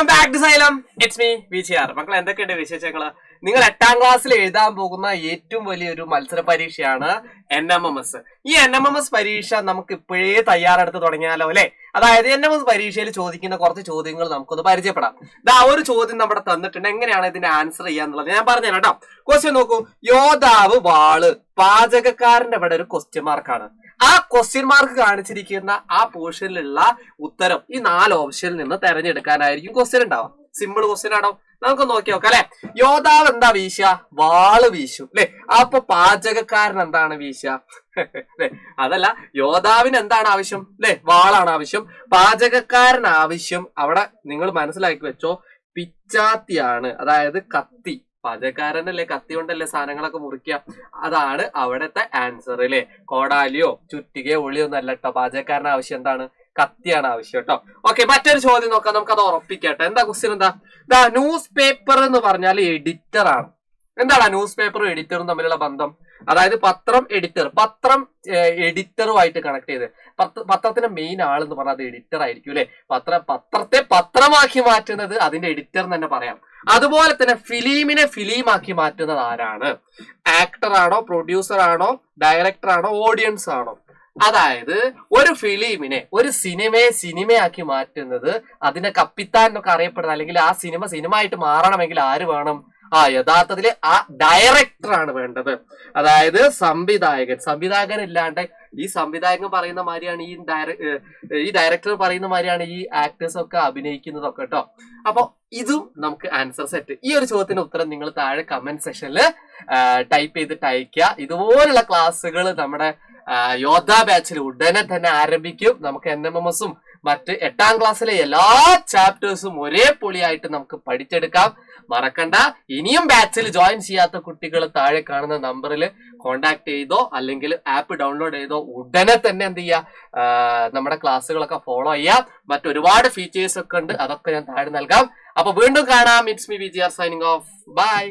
Welcome back to Xylem. It's me VGR. മക്കൾ എന്തൊക്കെയുണ്ട് വിശേഷങ്ങള്? നിങ്ങൾ 8ാം ക്ലാസ്സിൽ എഴുതാൻ പോകുന്ന ഏറ്റവും വലിയൊരു മത്സര പരീക്ഷയാണ് NMMS. ഈ NMMS പരീക്ഷ നമുക്ക് ഇപ്പോഴേ തയ്യാറെടുത്ത് തുടങ്ങിയാലോ അല്ലെ? അതായത് NMMS പരീക്ഷയിൽ ചോദിക്കുന്ന കുറച്ച് ചോദ്യങ്ങൾ നമുക്കൊന്ന് പരിചയപ്പെടാം. ഒരു ചോദ്യം നമ്മുടെ തന്നിട്ടുണ്ട്, എങ്ങനെയാണ് ഇതിന്റെ ആൻസർ ചെയ്യാന്നുള്ളത് ഞാൻ പറഞ്ഞുതരാം കേട്ടോ. ക്വസ്റ്റ്യൻ നോക്കൂ. യോദ്ധാവ് വാള് പാചകക്കാരന്റെ ഇവിടെ ഒരു ക്വസ്റ്റ്യൻ മാർക്കാണ്. ആ ക്വസ്റ്റ്യൻ മാർക്ക് കാണിച്ചിരിക്കുന്ന ആ പോർഷനിലുള്ള ഉത്തരം ഈ 4 ഓപ്ഷനിൽ നിന്ന് തെരഞ്ഞെടുക്കാനായിരിക്കും ക്വസ്റ്റ്യൻ ഉണ്ടാവുക. സിമ്പിൾ ക്വസ്റ്റ്യൻ ആണോ? നമുക്ക് നോക്കി നോക്കാം അല്ലെ. യോദ്ധാവ് എന്താ വീശുക? വാള് വീശും അല്ലെ. അപ്പൊ പാചകക്കാരൻ എന്താണ് വീശുക? അല്ലെ, അതല്ല, യോദ്ധാവിന് എന്താണ് ആവശ്യം അല്ലെ? വാളാണ് ആവശ്യം. പാചകക്കാരൻ ആവശ്യം അവിടെ നിങ്ങൾ മനസ്സിലാക്കി വെച്ചോ, പിച്ചാത്തിയാണ്, അതായത് കത്തി. പാചകക്കാരനല്ലേ കത്തി കൊണ്ടല്ലേ സാധനങ്ങളൊക്കെ മുറിക്കുക. അതാണ് അവിടത്തെ ആൻസർ അല്ലെ. കോടാലിയോ ചുറ്റികയോ ഒളിയോ ഒന്നും അല്ല കേട്ടോ. പാചകക്കാരന് ആവശ്യം എന്താണ്? കത്തിയാണ് ആവശ്യം കേട്ടോ. ഓക്കെ, മറ്റൊരു ചോദ്യം നോക്കാം, നമുക്ക് അത് ഉറപ്പിക്കട്ടെ. എന്താ ക്വസ്റ്റ്യൻ? എന്താ ന്യൂസ് പേപ്പർ എന്ന് പറഞ്ഞാൽ എഡിറ്റർ ആണ്. എന്താണ് ന്യൂസ് പേപ്പറും എഡിറ്ററും തമ്മിലുള്ള ബന്ധം? അതായത് പത്രം എഡിറ്റർ, പത്രം എഡിറ്ററുമായിട്ട് കണക്ട് ചെയ്ത്, പത്രത്തിന്റെ മെയിൻ ആളെന്ന് പറഞ്ഞാൽ അത് എഡിറ്റർ ആയിരിക്കും അല്ലെ. പത്രത്തെ പത്രമാക്കി മാറ്റുന്നത് അതിന്റെ എഡിറ്റർ എന്ന് തന്നെ പറയാം. അതുപോലെ തന്നെ ഫിലിമിനെ ഫിലിമാക്കി മാറ്റുന്നത് ആരാണ്? ആക്ടർ ആണോ, പ്രൊഡ്യൂസർ ആണോ, ഡയറക്ടർ ആണോ, ഓഡിയൻസ് ആണോ? അതായത് ഒരു ഫിലിമിനെ, ഒരു സിനിമയെ സിനിമയാക്കി മാറ്റുന്നത്, അതിനെ കപ്പിത്താൻ എന്നൊക്കെ അറിയപ്പെടുന്നത്, അല്ലെങ്കിൽ ആ സിനിമ ആയിട്ട് മാറണമെങ്കിൽ ആര് വേണം? യഥാർത്ഥത്തില് ആ ഡയറക്ടറാണ് വേണ്ടത്. അതായത് സംവിധായകൻ ഇല്ലാണ്ട്, ഈ സംവിധായകൻ പറയുന്ന മാതിരിയാണ് ഈ ഡയറക്ടർ പറയുന്ന മാതിരിയാണ് ഈ ആക്ടേഴ്സ് ഒക്കെ അഭിനയിക്കുന്നതൊക്കെ കേട്ടോ. അപ്പൊ ഇതും നമുക്ക് ആൻസർ സെറ്റ്. ഈ ഒരു ചോദ്യത്തിന് ഉത്തരം നിങ്ങൾ താഴെ കമന്റ് സെക്ഷനിൽ ടൈപ്പ് ചെയ്തിട്ട് അയക്കുക. ഇതുപോലുള്ള ക്ലാസ്സുകൾ നമ്മുടെ യോദ്ധാ ബാച്ചിൽ ഉടനെ തന്നെ ആരംഭിക്കും. നമുക്ക് NMMSഉം മറ്റ് 8ാം ക്ലാസ്സിലെ എല്ലാ ചാപ്റ്റേഴ്സും ഒരേ പൊളിയായിട്ട് നമുക്ക് പഠിച്ചെടുക്കാം. മറക്കണ്ട, ഇനിയും ബാച്ചിൽ ജോയിൻ ചെയ്യാത്ത കുട്ടികൾ താഴെ കാണുന്ന നമ്പറിൽ കോണ്ടാക്ട് ചെയ്തോ അല്ലെങ്കിൽ ആപ്പ് ഡൗൺലോഡ് ചെയ്തോ ഉടനെ തന്നെ എന്ത് ചെയ്യുക, നമ്മുടെ ക്ലാസ്സുകളൊക്കെ ഫോളോ ചെയ്യാം. മറ്റൊരുപാട് ഫീച്ചേഴ്സ് ഒക്കെ ഉണ്ട്, അതൊക്കെ ഞാൻ താഴെ നൽകാം. അപ്പൊ വീണ്ടും കാണാം. It's me VGR signing off. By.